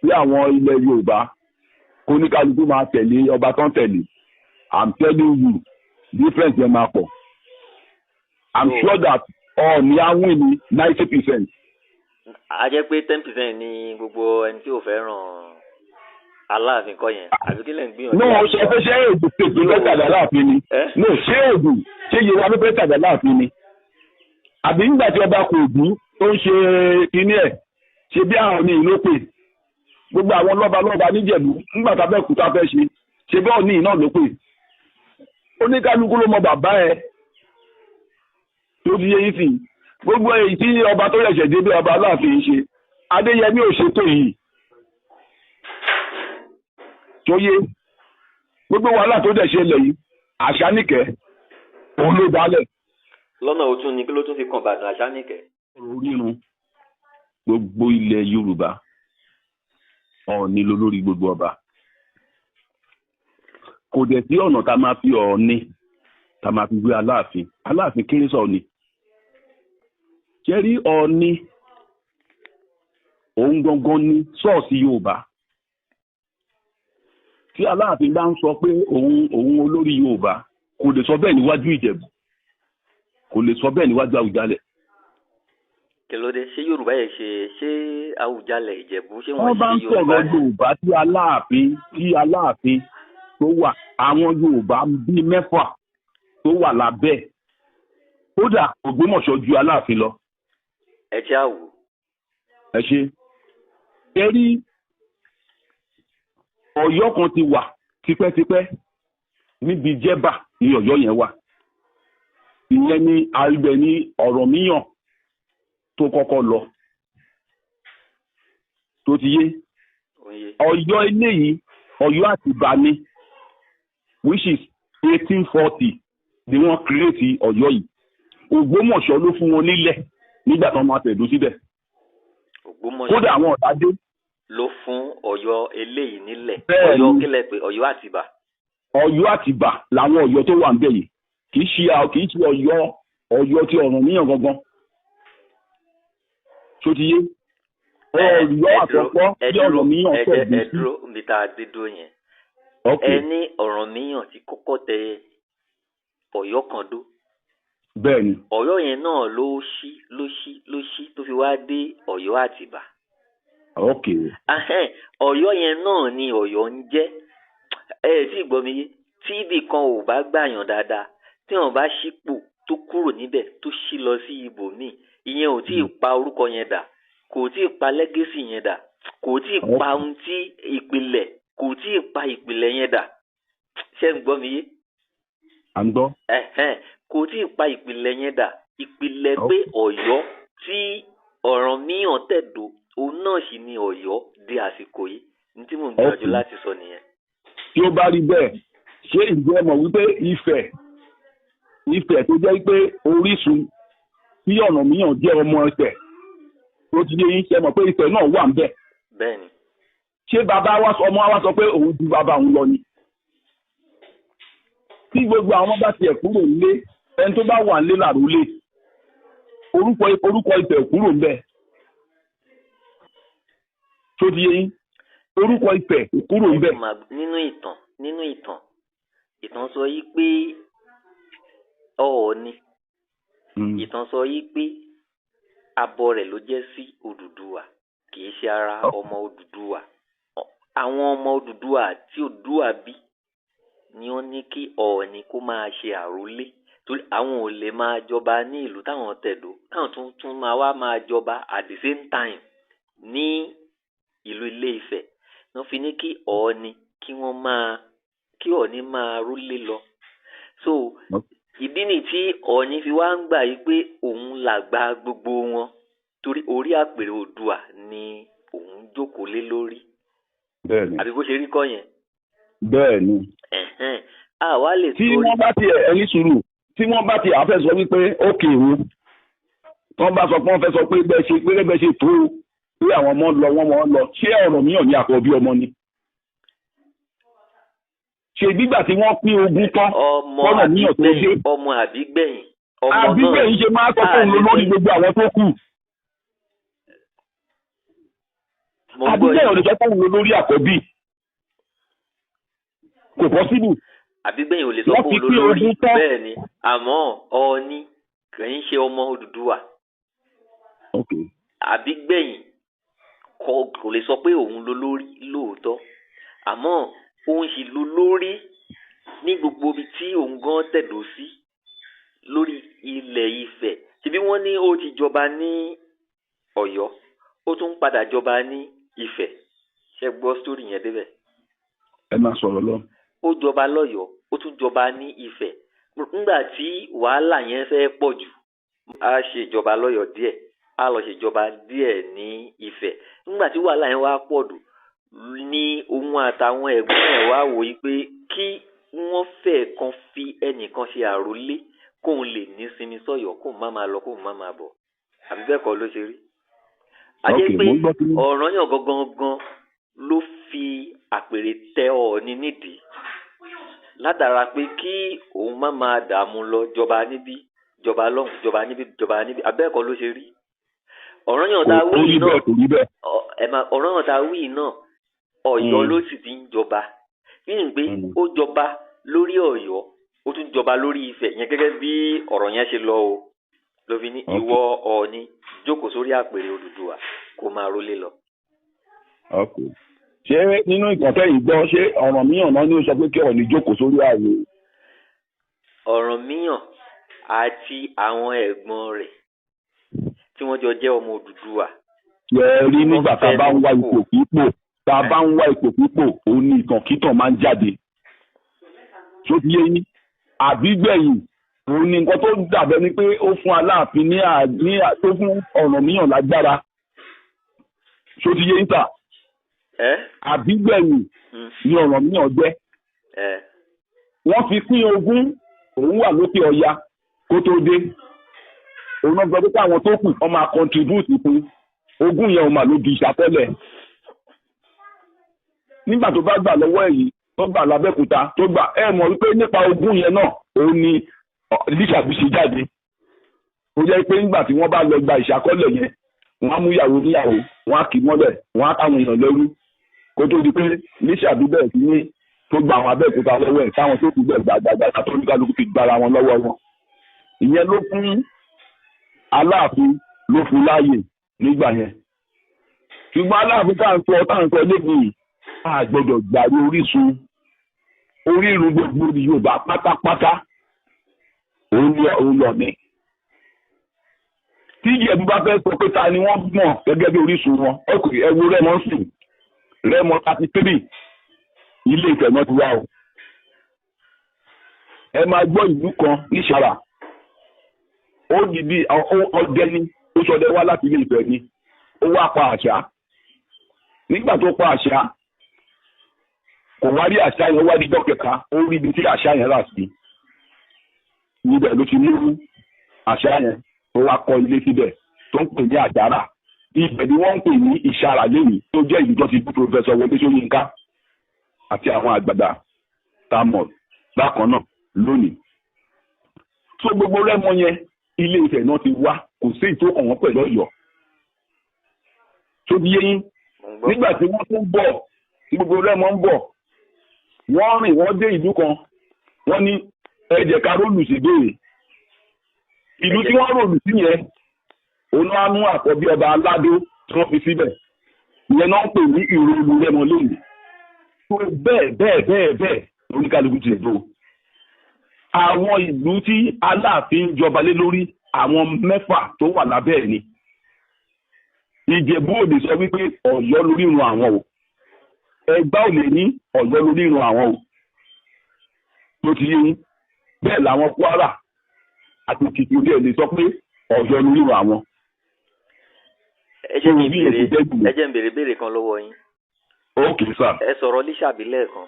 sí àwọn ilẹ̀ Yorùbá kó ní kálukú máa tẹ̀lé ọba tán tẹ̀lé. I'm telling you difference yẹn máa pọ̀. I'm sure that Ọọ̀ni á win ní 90%. a jẹ́ pé 10% ni gbogbo ẹni tí ò fẹ́ràn Aláàfin kọ́ yẹn àbí kí lè ń gbìyànjú. No, ṣe fẹ́ ṣe èdè tètè ló tàdá láàfin ni. No, ṣé èdè ṣé Yorùbá ló fẹ́ tàdá láàfin ni. Àbí nígbà tí ọba kò dùn tó ń ṣe kinní ẹ̀ ṣe bí àwọn ní ìlú pè. Gbogbo àwọn lọ́ba níjẹ̀bú nígbà tá bẹ́ẹ̀ kú tá fẹ́ ṣe bí Ọọ̀ni náà ló pè. Oníkálukú ló mọ bàbá ẹ tó di yẹn sí. Gbogbo èyí tí ọba tó yẹ̀ṣẹ̀ dé bí ọba Aláàfin ṣe Adéyẹmí ò ṣètò yìí. Tó yé gbogbo wàhálà tó dẹ̀ ṣẹlẹ̀ yìí Àṣàníkẹ́ òun ló dálẹ̀. lọ́nà òtún ni kí ló tún fi kàn bàtà Àṣàníkẹ́. ọ̀rọ̀ orírun gbogbo ilẹ̀ Yorùbá Ọọ̀ni ló lórí gbogbo ọba. Kò dẹ̀ sí ọ̀nà tá a máa fi Ọọ̀ni tá a máa fi gbé Aláàfin. Aláàfin kéré sọ ni. Ṣẹ́rí Ọọ̀ni òun gangan ní ṣọ́ọ̀ṣì Yorùbá. Tí Aláàfin bá ń sọ pé òun olórí Yorùbá kò lè sọ bẹ́ẹ̀ níwájú Ìjẹ̀bú kò lè sọ bẹ́ẹ̀ níwájú Àwùjalẹ̀. kí ló dé ṣé Yorùbá yẹn ṣe Àwùjalẹ̀ Ìjẹ̀bú ṣé wọ́n bá ń sọ̀rọ̀ Yorùbá tí Aláàfin tó wà àwọn Yorùbá bíi 6 tó wà lábẹ́ kódà Ògbómọ̀ṣọ́ ju Aláàfin lọ. ẹ jẹ́ àwò. ẹ ṣe ẹ rí Ọ̀yọ́ kan ti wà tipẹ́tipẹ́ níbi Jẹ́bà ní Ọ̀yọ́ yẹn wà. Ìyẹn ni àríbẹ̀ ní Ọ̀rànmíyàn tó kọ́kọ́ lọ. Tó ti yé. Ọ̀yọ́ eléyìí Ọ̀yọ́ Àtìbà ni which is 1840 ni wọ́n create Ọ̀yọ́ yìí. Ògbómọ̀ṣọ́ ló fún wọn nílẹ̀ nígbà tí wọ́n máa tẹ̀dó síbẹ̀. Kódà àwọn ọ̀tádé ló fún Ọ̀yọ́ eléyìí nílẹ̀. Bẹ́ẹ̀ni. Ọ̀yọ́ kílẹ̀ pé Ọ̀yọ́ Àtìbà. Ọ̀yọ́ Àtìbà làwọn Ọ̀yọ́ tó wà ń bẹ̀ yìí kì í ṣe Ọ̀yọ́ tí Ọ̀rànmíyàn gangan. Tó ti yé. Ọ̀yọ́ àkọ́kọ́ tí Ọ̀rànmíyàn tẹ̀dó sí. ẹ dúró níbi tá a dé dúró yẹn. Okay. Ẹ ní Ọ̀rànmíyàn ti kọ́kọ́ tẹ Ọ̀yọ́ kan dó. Bẹ́ẹ̀ni. Ọ̀yọ́ yẹn náà ló ṣí tó fi wá dé Ọ̀yọ́ Àtìbà. Okay. Ọ̀yọ́ yẹn náà ni Ọ̀yọ́ ń jẹ́. Ẹ sì gbọ́ mi yé tí ibì kan ò bá gbàyàn dáadáa tí wọ́n bá ṣípò tó kúrò níbẹ̀ tó ṣí lọ sí ibòmíì ìyẹn ò tí ì pa orúkọ yẹn dà kò tí ì pa lẹ́gẹ́sì yẹn dà kò tí ì pa ohun tí ìpìlẹ̀ kò tí ì pa ìpìlẹ̀ yẹn dà. Ṣé ń gbọ́ mi yé? À ń gbọ́. Kò tí ì pa ìpìlẹ̀ yẹn dà ìpìlẹ̀ pé Ọ̀yọ́ tí Ọ̀rànmíyàn tẹ̀dó òun náà sì ni Ọ̀yọ́ di àsìkò yìí ní tí mò ń gbìyànjú láti sọ nìyẹn. Tí ó bá rí bẹ́ẹ̀ ṣé ìjẹ́ mọ̀ wípé Ifẹ̀ tó jẹ́ pé orísun tí Ọ̀rànmíyàn jẹ́ ọmọ Ifẹ̀ tó ti yé yín ṣe mọ̀ pé Ifẹ̀ náà wà ń bẹ̀. Bẹ́ẹ̀ni. Ṣé ọmọ wa sọ pé òun ju bàbá òun lọ ni? Tí gbogbo àwọn bá tiẹ̀ kúrò nílé ẹni tó bá wà nílé làrólé orúkọ Ifẹ̀ kúrò ń bẹ̀. Tó ti yé yín orúkọ Ifẹ̀ kúrò ń bẹ̀. Nínú ìtàn sọ yí pé Ọọ̀ni ìtàn sọ yí pé abọ rẹ̀ ló jẹ́ sí Odùduwà kì í ṣe ara ọmọ Odùduwà. Àwọn ọmọ Odùduwà tí Odùduwà bí ni wọ́n ní kí Ọọ̀ni kó máa ṣe àrólé torí àwọn ò lè máa jọba ní ìlú táwọn tẹ̀dó táwọn tún máa jọba at the same time ní ìlú Ilé Ifẹ̀ wọ́n fi ní kí Ọọ̀ni kí Ọọ̀ni máa rólé lọ. So ìdí ni tí Ọọ̀ni fi wá ń gbà yí pé òun làgbà gbogbo wọn torí orí àpèrè Oòduà ni òun jókòó lé lórí. Bẹ́ẹ̀ni. Àbí bó ṣe rí kọ́ yẹn. Bẹ́ẹ̀ni. Àwa lè tí wọ́n bá ti ẹni sùúrù tí wọ́n bá ti àfẹ́ sọ wípé ókè o wọ́n bá sọ pé wọ́n fẹ́ sọ pé bẹ́ẹ̀ ṣe tó pé àwọn ọmọ lọ wọ́n mọ́ lọ ṣé Ọ̀rànmíyàn ní àkọ́bí ọmọ ni? Ṣé gbígbà tí wọ́n pín ogún tán Ọ̀rànmíyàn tó dé? Ọmọ àbígbẹ̀yìn. Àbígbẹ̀yìn ṣe máa sọ fún òun lórí gbogbo àwọn tó kù. àbí bẹ́ẹ̀ ò lè sọ fún òun lórí àkọ́bí kò possible. àbí bẹ́ẹ̀ ò lè sọ fún òun lórí bẹ́ẹ̀ ni àmọ́ Ọọ̀ni kì í ṣe ọmọ Odùduwà. àbí gbẹ̀yìn kò lè sọ pé òun ló lórí lóòótọ́ àmọ́ òun sì ló lórí ní gbogbo ibi tí òun gan tẹ̀dó sí lórí ilẹ̀ Ifẹ̀. ṣebí wọ́n ní ó ti jọba ní Ọ̀yọ́ ó tún padà jọba ní Ifẹ̀. ṣe gbọ́ sítórì yẹn débẹ̀. ẹ máa sọ̀rọ̀ lọ. ó jọba lọ́yọ̀ọ́ ó tún jọba ní Ifẹ̀. nígbà tí wàhálà yẹn fẹ́ pọ̀ jù á ṣèjọba lọ́yọ̀ọ́ díẹ̀ á lọ ṣèjọba díẹ̀ ní Ifẹ̀. nígbà tí wàhálà yẹn wá pọ̀ jù ní òun àtàwọn ẹ̀gbọ́n ẹ̀ wá wò yí pé kí wọ́n fẹ́ kan fi ẹnìkan ṣe àrólé kóun lè ní sinmi sọ́yọ́ kóun má máa lọ kóun má máa bọ̀. àbí bẹ́ẹ̀ kọ́ ló ṣe rí. ajé pé Ọ̀rànyàn gangan ló fi àpèrè tẹ Ọọ̀ni nídìí látara pé kí òun má máa dààmú lọ jọba níbí jọba lọ́hùn jọba níbí jọba níbí abẹ́ẹ̀kọ́ ló ṣe rí. Ọ̀rànyàn tá a wí náà Ọ̀rànyàn tá a wí náà Ọ̀yọ́ ló sì ti ń jọba yìí pé ó jọba lórí Ọ̀yọ́ ó tún jọba lórí Ifẹ̀ yẹn gẹ́gẹ́ bí ọ̀rọ̀ yẹn ṣe lọ o ló fi ní ìwọ Ọọ̀ni jókòó sórí àpèrè Odùduwà kó máa rólé lọ. ṣé nínú ìkọ̀tẹ́ yìí gbọ́ ṣé Ọ̀rànmíyàn náà ní ó sọ pé kí Ọọ̀ni jókòó sórí ààyè? Ọ̀rànmíyàn àti àwọn ẹ̀gbọ́n rẹ̀ tí wọ́n jọ jẹ́ ọmọ Odùduwà. ṣe rí nígbà tá a bá ń wá ipò pípò tá a bá ń wá ipò pípò òun ni ìtànkítàn máa ń jáde. tó ti yé yín àbí gbẹ̀yìn òun ni nǹkan tó dàbẹ́ ni pé ó fún Aláàfin ní tó fún Ọ̀rànmíyàn lágbára. tó ti yé yín tà. àbí gbẹ̀yìn ni Ọ̀rànmíyàn jẹ́. wọ́n fi pín ogún òun wà lókè Ọya kó tó dé. òun náà gbọ́ pé káwọn tó kù wọ́n máa contribute fún ogún yẹn òun mà ló di ìṣàtẹ́lẹ̀. nígbà tó bá gbà lọ́wọ́ èyí tó gbà l'Abẹ́òkúta tó gbà mọ̀ wípé nípa ogún yẹn náà òun ni Lísàbí ṣe jáde. ó jẹ́ pé nígbà tí wọ́n bá lọ gba ìṣàkọ́lẹ̀ yẹn wọ́n á mú ìyàwó níyàwó wọ́n á kì í mọ́lẹ̀ wọ́n á káwọn èèyàn lẹ́rú kó tó di pé Lísàbí bẹ̀rẹ̀ sí ní tó gba àwọn Abẹ́òkúta lọ́wọ́ ẹ̀ táwọn tó kù bẹ̀ gbàgbàgbà tó ní kálukú fi gbára wọn lọ́wọ́ wọn. ìyẹn ló fún Aláàfin ló fún láàyè nígbà yẹn. ṣùgbọ́n Aláàfin táǹkọ lébi a gbọ́dọ̀ gbàrí orírun gbogbo Yorùbá pátápátá òun lọ ní. tí Ìjẹ̀bú bá fẹ́ sọ pé ta ni wọ́n mọ̀ gẹ́gẹ́ bí orísun wọn ọkùnrin ẹwu Rẹ́mọ sìn Rẹ́mọ 33 Ilé Ifẹ̀ náà ti wá o. ẹ máa gbọ́ ìlú kan ní Ṣàrà ó dìbí ọdẹ ní ó ṣọdẹ wá láti Ilé Ifẹ̀ ni ó wá pa àṣà. nígbà tó pa àṣà kò wá rí àṣà yẹn wá dídọ́ kẹta ó rí ibi tí àṣà yẹn rà sí. níbẹ̀ ló ti mú àṣà yẹn tó wá kọ́ ilé síbẹ̀ tó ń pè ní Àjàrà. ibẹ̀ ni wọ́n ń pè ní Ìṣàrà lẹ́yìn tó jẹ́ ìlú tó ti bú Professor Wọlé Ṣóyínká àti àwọn àgbàdà tamọ̀ bákan náà lónìí. tó gbogbo Rẹ́mọ yẹn Ilé Ifẹ̀ náà ti wá kò sí ìtò ọ̀wọ́n pẹ̀lú Ọ̀yọ́. tó bí yẹn nígbà tí wọ́n tún bọ̀ tí gbogbo Rẹ́mọ ń bọ̀ wọ́n rìn wọ́n dé ìlú kan wọ́n ní ẹ jẹ́ ká rólù sí béèrè. ìlú tí wọ́n rólù sí yẹn òun náà mú àkọ́bí ọba Aládó tí wọ́n fi síbẹ̀ ìyẹn náà ń pè ní ìròlù Rẹ́mọ lónìí. bẹ́ẹ̀ oníkálukú ti lò. àwọn ìlú tí Aláàfin jọba lé lórí àwọn 6 tó wà lábẹ́ ẹ̀ ni. Ìjẹ̀bú ò lè sọ wípé Ọ̀yọ́ lórí ìrun àwọn o. Ẹ̀gbá ò lè ní Ọ̀yọ́ lórí ìrun àwọn o. tó ti yé yín bẹ́ẹ̀ làwọn Kwara àti Èkìtì òde lè sọ pé Ọ̀yọ́ lórí ìrun àwọn. ẹ jẹ́ n béèrè kan lọ́wọ́ yín. Okay sir. ẹ sọ̀rọ̀ Lísàbí lẹ́ẹ̀kan.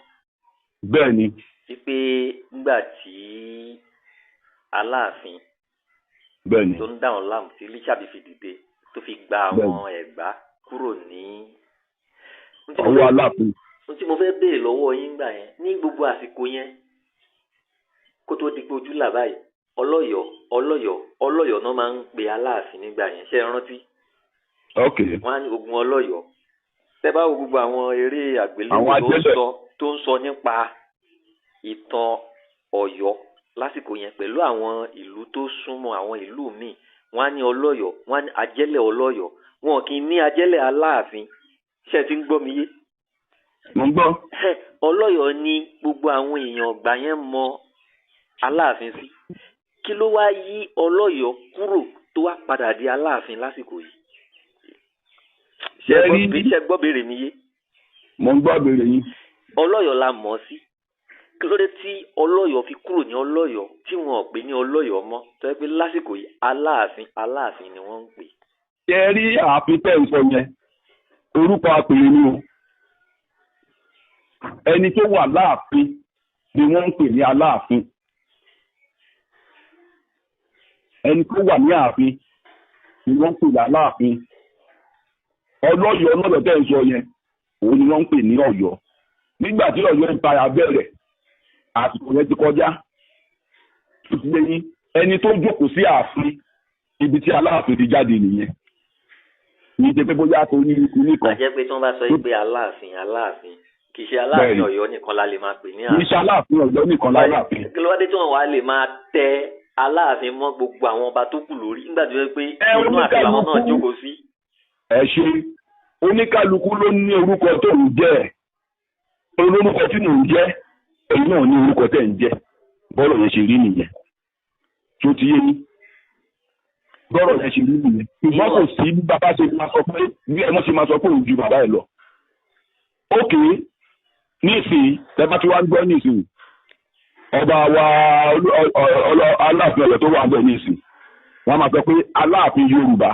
bẹ́ẹ̀ ni. wípé nígbà tí Aláàfin bẹ́ẹ̀ ni tó ń dáhùn láàmú tí Lísàbí fi dìde tó fi gba àwọn Ẹ̀gbá kúrò ní ọwọ́ Aláàfin. ohun tí mo fẹ́ béèrè lọ́wọ́ yín gbà yẹn ní gbogbo àsìkò yẹn kó tó di pé ojú là báyìí Ọlọ́yọ̀ náà máa ń pe Aláàfin nígbà yẹn ṣé ẹ rántí. Okay. wọ́n á ní ogun Ọlọ́yọ̀ tẹ́ bá wo gbogbo àwọn eré àgbéléwò tó ń sọ nípa ìtàn Ọ̀yọ́ lásìkò yẹn pẹ̀lú àwọn ìlú tó súnmọ́ àwọn ìlú míì, wọ́n á ní ọlọ́yọ̀, wọ́n á ní ajẹ́lẹ̀ ọlọ́yọ̀, wọn kì í ní ajẹ́lẹ̀ Aláàfin. Ṣé ti ń gbọ́ mi yé? Mo ń gbọ́. Ọlọ́yọ̀ ni gbogbo àwọn èèyàn ọgbà yẹn mọ Aláàfin sí. Kí ló wá yí ọlọ́yọ̀ kúrò tó wá padà di Aláàfin lásìkò yìí? Ṣé gbọ́ béèrè mi yé? Mo ń gbọ́ béèrè yín. Ọlọ́yọ̀ la mọ̀ sí. Kí ló dé tí Ọlọ́yọ̀ fi kúrò ní Ọlọ́yọ̀ tí wọn ò pè ní Ọlọ́yọ̀ mọ́ tó yẹ pé lásìkò yìí Aláàfin ni wọ́n ń pè. Ṣé rí ààfin tẹ́ ń sọ yẹn orúkọ àpèrè ni o. Ẹni tó wà láàfin ni wọ́n ń pè ní Aláàfin. Ẹni tó wà ní ààfin ni wọ́n ń pè ní Aláàfin. Ọlọ́yọ̀ lọ́dọ̀ tẹ́ ń sọ yẹn òun ni wọ́n ń pè ní Ọ̀yọ́. Nígbà tí Ọ̀yọ́ Empire bẹ̀rẹ̀ àsìkò yẹn ti kọjá. Ẹni tó jókòó sí ààfin ibi tí Aláàfin ti jáde nìyẹn. Ní ṣe pé bóyá tó ní ikú nìkan. Àjẹ́ pé tí wọ́n bá sọ pé Aláàfin kì í ṣe Aláàfin Ọ̀yọ́ nìkan la lè máa pè ní ààfin. Kì í ṣe Aláàfin Ọ̀yọ́ nìkan láláàfin. Kí ló wá dé tí wọ́n wá lè máa tẹ Aláàfin mọ́ gbogbo àwọn ọba tó kù lórí nígbà tó yẹ pé inú àti àwọn náà jókòó sí? Ẹ ṣe oníkálukú ló ní orúkọ tó ń jẹ́. Olórúkọ tí mò ń jẹ́ èyí náà ní orúkọ tẹ̀ ń jẹ́. Bọ́rọ̀ yẹn ṣe rí nìyẹn. Tó ti yé yín. Bọ́rọ̀ yẹn ṣe rí nìyẹn. Ìgbọ́n kò sí bí bàbá ṣe máa sọ pé bí ẹ mọ́ ṣe máa sọ pé òun ju bàbá ẹ lọ. Ókè nísìnyí tẹ́fà tí wàá ń gbọ́ nísìnyí. Ọba wa Aláàfin Ọ̀yọ́ tó wà bẹ́ẹ̀ nísìnyí. Wọ́n máa sọ pé Aláàfin Yorùbá.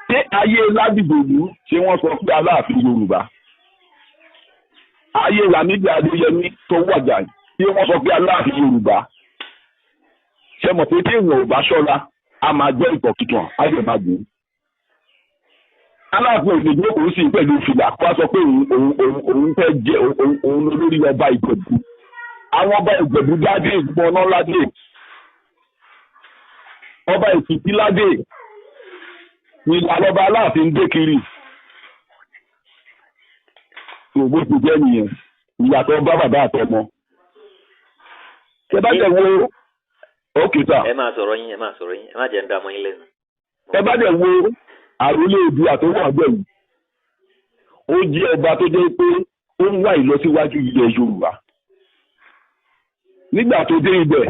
Ṣé ayé Ládìgbòlú ṣé wọ́n sọ pé Aláàfin Yorùbá? Ayé Lámídì Adéyẹmí tó wàjà tí wọ́n sọ pé Aláàfin Yorùbá. Ṣé mọ̀ pé tí èèyàn ò bá ṣọ́ra a máa jẹ́ ìtọ̀kìtàn ayé máa gbé. Aláàfin òṣèlú òun sì pẹ̀lú fìlà wá sọ pé òun fẹ́ jẹ́ òun lórí ọba Ìjẹ̀bú. Àwọn ọba Ìjẹ̀bú ládé ìgbọ́ná ládé. Ọba Èkìtì ládé. Ìlànà ọba Aláàfin dé kiri. Ògbó ti jẹ́ nìyẹn. Ìyàtọ̀ bá bàbá àtọmọ. Ṣé bá jẹ́ wo ókè sà? Ẹ máa sọ̀rọ̀ yín, ẹ má jẹ́ ń dá ọmọ yín lẹ́nu. Ẹ bá jẹ́ wo àròlé ibi àtọwọ́ àgbẹ̀ yìí. Ó jẹ́ ọba tó jẹ́ pé ó ń wá ìlọsíwájú ilẹ̀ Yorùbá. Nígbà tó dé ibẹ̀,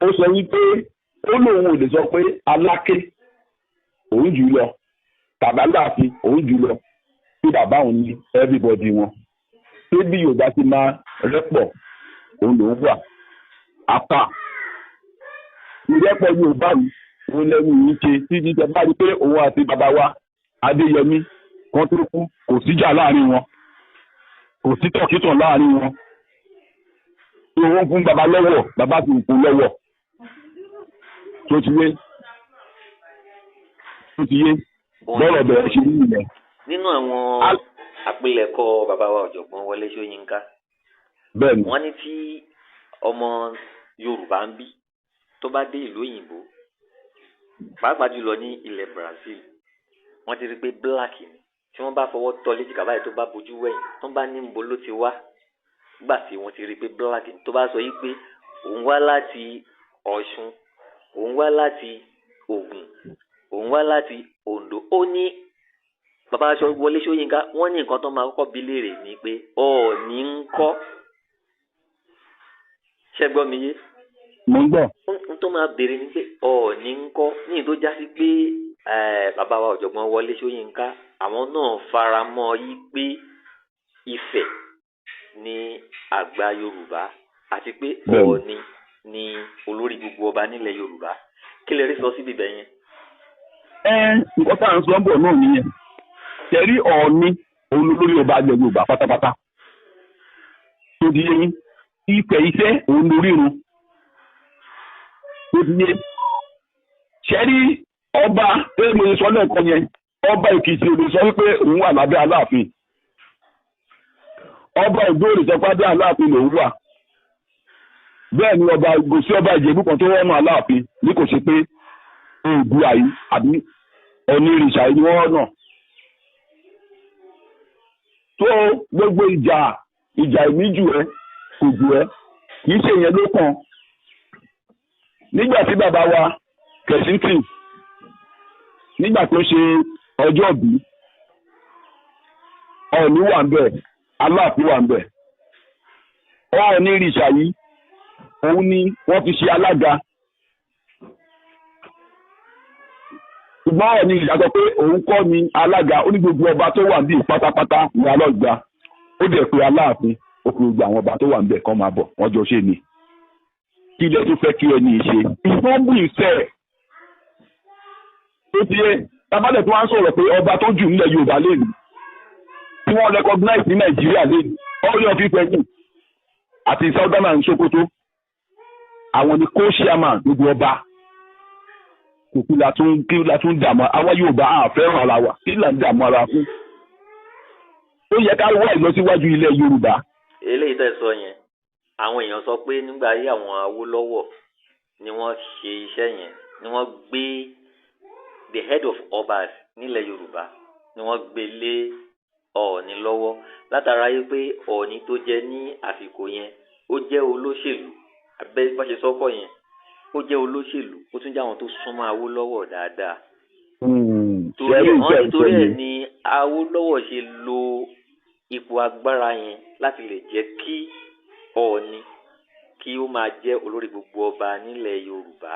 ó sọ wípé ó lóun ò lè sọ pé Aláké òun jù lọ tàbí Aláàfin òun jù lọ tí bàbá òun ní everybody wọn. Ṣé bí Yorùbá ti máa rẹ́pọ̀ òun lòún wà? Apá ìrẹ́pọ̀ Yorùbá yìí òun lẹ́nu yìí ṣe títí tẹ bá rí pé òun àti bàbá wa Adéyẹmí kan tó kú kò síjà láàrin wọn, kò sí tọ̀kítàn láàrin wọn. Òun fún bàbá lọ́wọ́, bàbá sì kú lọ́wọ́. Tó ti yé bọ́rọ̀ bẹ̀rẹ̀ ṣe rí ilẹ̀. Nínú àwọn àpilẹ̀kọ bàbá wa ọ̀jọ̀gbọ́n Wọlé Ṣóyínká, bẹ́ẹ̀ni wọ́n ní tí ọmọ Yorùbá ń bí tó bá dé ìlú òyìnbó pàápàá jùlọ ní ilẹ̀ Brazil, wọ́n ti rí pé black ni tí wọ́n bá fọwọ́ tọ́ léjìká báyìí tó bá bojú wẹ̀yìn tó bá ní níbo ló ti wá gbà tí wọ́n ti rí pé black ni tó bá sọ yí pé òun wá láti Ọ̀ṣun, òun wá láti Ògùn, òun wá láti Oǹdó. Ó ní bàbá Wọlé Ṣóyínká wọ́n ní nǹkan tó máa kọ́kọ́ bi léèrè ni pé Ọọ̀ni ń kọ́. Ṣé gbọ́ mi yé? Mo ń gbọ́. N tó máa béèrè ni pé Ọọ̀ni ń kọ́ ní ìtó já sí pé bàbá wa ọ̀jọ̀gbọ́n Wọlé Ṣóyínká àwọn náà fara mọ́ yí pé Ifẹ̀ ní àgbà Yorùbá àti pé Ọọ̀ni ní olórí gbogbo ọba nílẹ̀ Yorùbá. Kí lè rí sọ síbi ibẹ̀ yẹn? Nǹkan tá à ń sọ ń bọ̀ náà nìyẹn. Tẹ̀rí Ọọ̀ni olórí ọba ilẹ̀ Yorùbá pátápátá. Tó di yẹn Ifẹ̀ iṣẹ́ òun lórírun. Tó di yẹn. Ṣẹ́rí ọba èèmọ̀ ìsọ lẹ́ẹ̀kan yẹn, ọba Èkìtì òde sọ wípé òun wà lábẹ́ Aláàfin. Ọba Ìgbòho sọ pé abẹ́ Aláàfin lòun wà. Bẹ́ẹ̀ ni ọba Ìgòsí ọba Ìjẹ̀bú kan tó wọ́n mọ̀ Aláàfin ní kò ṣe pé Oòduà yìí àbí Ọ̀nìrìṣà yìí wọ́n náà. tó gbogbo ìjà ìmíjù ẹ kò jù ẹ kì í ṣe yẹn ló kàn. Nígbà tí bàbá wa Kensington nígbà tó ṣe ọjọ́ ìbí Ọọ̀ni wà ń bẹ̀, Aláàfin wà ń bẹ̀. Ọọ̀ni ìrìṣà yìí òun ni wọ́n fi ṣe alága. Ṣùgbọ́n Ọọ̀ni ìrìṣà sọ pé òun kọ́ ni alága, ó ní gbogbo ọba tó wà níbí pátápátá ní alọ́gbà. Ó dẹ̀ pé Aláàfin ó fi gbogbo àwọn ọba tó wà ń bẹ̀ kán máa bọ̀, wọ́n jọ ṣe ni. Kí ilé tó fẹ́ kí ẹni ṣe. Ìfọ́nbù ìfẹ́ tó ti yé tábàlẹ̀ tó wá ń sọ̀rọ̀ pé ọba tó jù nílẹ̀ Yorùbá lè ní tí wọ́n recognize ní Nàìjíríà lè ní ọ̀yọ́ fífẹ́ yìí àti Southern and Sokoto àwọn ni co-chairman gbogbo ọba kò kí la tún dààmú àwọn Yorùbá àfẹ́ràn ara wa kí là ń dààmú ara fún. Ó yẹ ká wá ìlọsíwájú ilẹ̀ Yorùbá. Eléyìí tẹ́ sọ yẹn àwọn èèyàn sọ pé nígbà ayé àwọn Awólọ́wọ̀ ni wọ́n ṣe iṣẹ́ yẹn ni wọ́n gbé the head of obas nílẹ̀ Yorùbá ni wọ́n gbé lé Ọọ̀ni lọ́wọ́ látara yìí pé Ọọ̀ni tó jẹ ní àsìkò yẹn ó jẹ́ olóṣèlú abẹ́ bá ṣe sọ́kọ̀ yẹn ó jẹ́ olóṣèlú ó tún jẹ́ àwọn tó súnmọ́ Awólọ́wọ̀ dáadáa. Nítorí ẹ̀ ni Awólọ́wọ̀ ṣe lo ipò agbára yẹn láti lè jẹ́ kí Ọọ̀ni kí ó máa jẹ́ olórí gbogbo ọba nílẹ̀ Yorùbá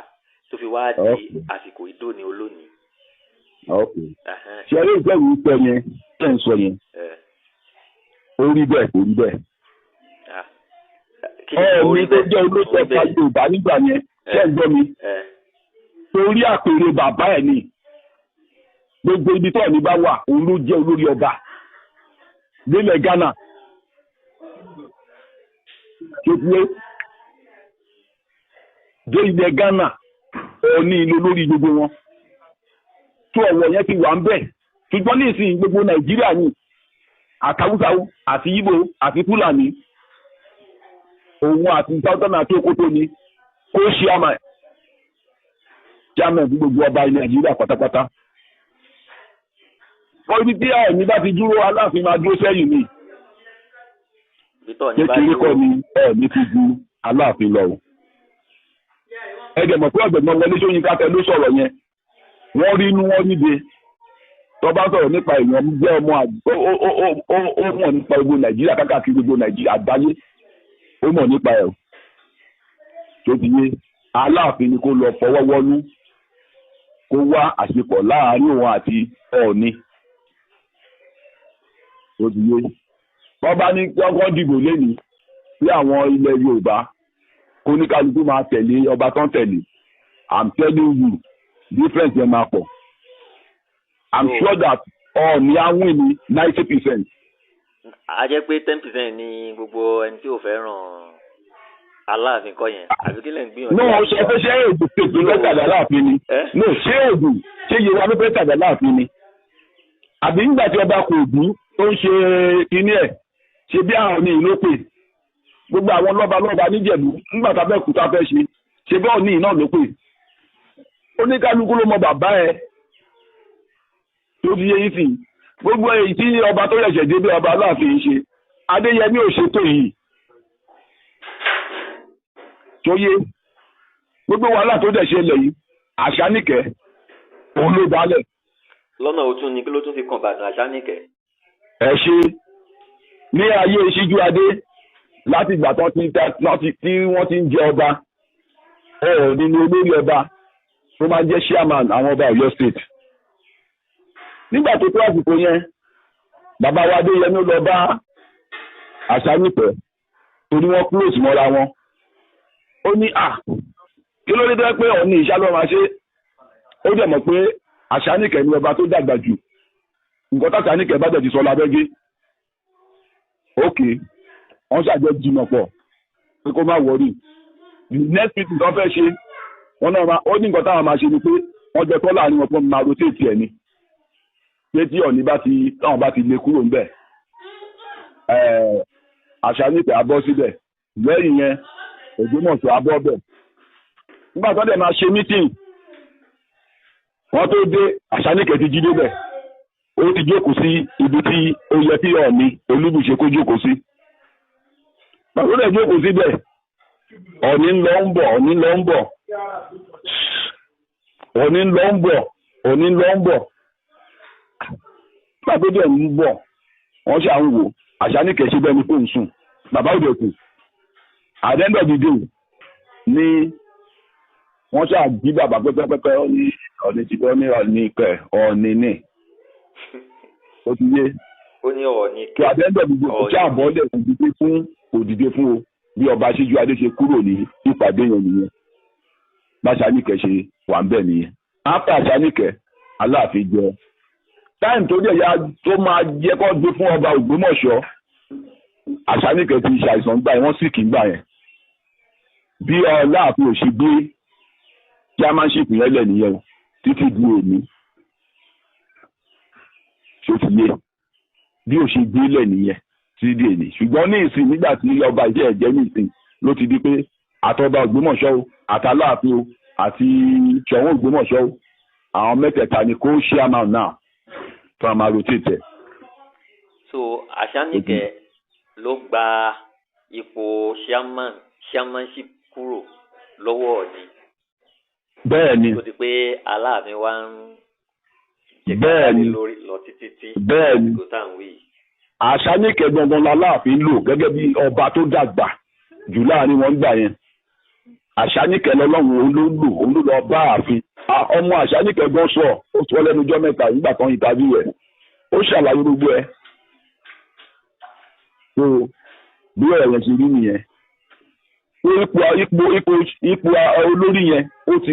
tó fi wá di àsìkò ìdóni olónìí. Ṣé eré ìfẹ́ yìí pẹ́ yẹn tẹ́ ń sọ yẹn? Ó rí bẹ́ẹ̀ kò rí bẹ́ẹ̀. Ọọ̀ni tó jẹ́ olóṣèlú ọba Yorùbá nígbà yẹn ṣé ń gbọ́ mi? Torí àpèrè bàbá ẹ̀ ni gbogbo ibi tó Ọọ̀ni bá wà òun ló jẹ́ olórí ọba nílẹ̀ Ghana. Tó fi lé dé ilẹ̀ Ghana Ọọ̀ni ìlú olórí gbogbo wọn. Tó ọ̀wọ̀ yẹn ti wà ń bẹ̀ ṣùgbọ́n ní ìsìn gbogbo Nàìjíríà ni àtàwùsáwù àti Ìgbò àti Fúlàní òun àti Southern àti Sokoto ni kó ṣe àmà jámẹ̀ fún gbogbo ọba ilẹ̀ Nàìjíríà pátápátá. Wọ́n ibi tí Ọọ̀ni bá ti dúró Aláàfin máa dúró sẹ́yìn ni. Kékeré kọ́ ni Ọọ̀ni ti ju Aláàfin lọ. Ẹ̀dẹ̀ mọ̀ pé ọ̀gbẹ̀gbọ́n Wọlé Ṣóyínká tẹ ló sọ̀rọ̀ yẹn. Wọ́n rí inú wọn níbi tó bá sọ̀rọ̀ nípa èèyàn jẹ́ ọmọ ó mọ̀ nípa gbogbo Nàìjíríà káàkiri gbogbo Nàìjíríà àgbáyé ó mọ̀ nípa ẹ̀ tó ti yé Aláàfin ni kó lọ fọwọ́ wọ́nú kó wá àṣepọ̀ láàárín òun àti Ọọ̀ni tó ti yé. Wọ́n bá ní kọ́kọ́ dìbò lénìí sí àwọn ilẹ̀ Yorùbá kó ní kálukú máa tẹ̀lé ọba tán tẹ̀lé. I'm telling you difference yẹn máa pọ̀. I'm sure that Ọọ̀ni á win ní 90%. A jẹ́ pé 10% ni gbogbo ẹni tí ò fẹ́ràn Aláàfin kọ́ yẹn àbí kí lè ń gbìyànjú. No ṣe fẹ́ ṣe èdè tètè lọ́tàdà Aláàfin ni. No ṣé èdè ṣé Yorùbá ló fẹ́ tàdà Aláàfin ni. Àbí nígbà tí ọba kò dùn tó ń ṣe kinní ẹ̀ ṣe bí àwọn ní ìlú pè gbogbo àwọn lọ́ba níjẹ̀bú nígbà tá bẹ́ẹ̀ kú tá fẹ́ ṣe bí Ọọ̀ni náà ló pè. Oníkálukú ló mọ bàbá ẹ tó fi yé yín sí gbogbo èyí tí ọba tó yẹ̀ṣẹ̀ dé bí ọba Aláàfin ṣe Adéyẹmí ò ṣètò yìí tó yé gbogbo wàhálà tó dẹ̀ ṣe lẹ̀ yìí Àṣàníkẹ́ òun ló dálẹ̀. Lọ́nà òtún ni kí ló tún fi kàn bàtà Àṣàníkẹ́. Ẹ ṣe ní ayé Síjú Adé láti ìgbà tí wọ́n ti ń jẹ ọba Ọọ̀ni ni olórí ọba tó máa jẹ́ chairman àwọn ọba Ọ̀yọ́ state. Nígbà tó tó àsìkò yẹn bàbá wa Adéyẹmí lọ bá Àṣàníkẹ́ torí wọ́n close mọ́ra wọn. Ó ní kí ló dé tó pé Ọọ̀ni ìṣá ló máa ṣe. Ó dẹ̀ mọ̀ pé Àṣàníkẹ́ ni ọba tó dàgbà jù nǹkan t'Àṣàníkẹ́ bá dẹ̀ ti sọ lábẹ́gé. Okay wọ́n ṣàjọ jìnnà pọ̀ pé kó má wọrí the next meeting tó fẹ́ ṣe wọ́n náà ó ní nǹkan táwọn máa ṣe ni pé wọ́n jẹ́ tọ́ láàrin wọn pé máa rotate ẹ̀ ni pé tí Ọọ̀ni táwọn bá ti lè kúrò ńbẹ̀ Àṣàníkẹ́ abọ́ síbẹ̀ lẹ́yìn yẹn Ògbómọ̀ṣọ́ abọ́ bẹ̀ nígbà tó dẹ̀ máa ṣe meeting wọ́n tó dé Àṣàníkẹ́ ti jí débẹ̀ ó ti jókòó sí ibi tí ó yẹ kí Ọọ̀ni Olúbùṣe kó jókòó sí. bàbá rẹ̀ jókòó síbẹ̀ Ọọ̀ni ń lọ ń bọ̀ Ọọ̀ni ń lọ ń bọ̀ Ọọ̀ni ń lọ ń bọ̀ Ọọ̀ni ń lọ ń bọ̀. bàbá rẹ̀ ń bọ̀ wọ́n ṣà ń wò Àṣàníkẹ́ ṣe bẹ́ẹ̀ ni kò ń sùn bàbá òde kù àdẹ́ńdọ̀ dìde ní wọ́n ṣáà jí bàbá pẹ́pẹ́pẹ́ Ọọ̀ni ti bọ́ ní Ọọ̀ni kẹ̀ Ọọ̀ni ní ó ti yé ó ní Ọọ̀ni kí àdẹ́ńdọ̀ dìde kò ṣáà bọ́lẹ̀ òdìdé fún o bí ọba Síjú Adé ṣe kúrò ní ìpàdé yẹn nìyẹn bá Àṣàníkẹ́ ṣe wà ń bẹ̀ nìyẹn. ápá Àṣàníkẹ́ Aláàfin jẹ táìmù tó dẹ̀ ya tó máa jẹ́ kó gbé fún ọba Ògbómọ̀ṣọ́ Àṣàníkẹ́ ti ṣàìsàn gbà yẹn wọ́n sì kì í gbà yẹn bí Aláàfin ò ṣe gbé chairmanship yẹn lẹ̀ nìyẹn títí di èmi ṣó ti yé bí ò ṣe gbé lẹ̀ nìyẹn títí di èmi ṣùgbọ́n ní ìsìn nígbà tí ọba ìjẹ́ ẹ̀jẹ̀ ní ìsìn ló ti di pé àtọba Ògbómọ̀ṣọ́ o àtàláàfin o àti Ṣọ̀ún Ògbómọ̀ṣọ́ o àwọn mẹ́tẹ̀ẹ̀ta ni kó chairman náà tó a máa rotate. so Àṣàníkẹ́ ló gba ipò chairmanship kúrò lọ́wọ́ Ọọ̀ni. bẹ́ẹ̀ni tó di pé Aláàfin wa ń bẹ́ẹ̀ni lórí lọ títí tí bẹ́ẹ̀ni kò tá à ń wí. Àṣàníkẹ́ gangan l'Aláàfin lò gẹ́gẹ́ bí ọba tó dàgbà jù láàrin wọn gbà yẹn. Àṣàníkẹ́ lọ́lọ́run òun ló lọ bá ààfin. ọmọ Àṣàníkẹ́ gan sọ ó sọ lẹ́nu ọjọ́ mẹ́ta nígbà kan ìtàbí rẹ̀ ó ṣàlàyé gbogbo ẹ̀. so bí ọ̀rọ̀ yẹn ṣe rí nìyẹn. ipò olórí yẹn ó ti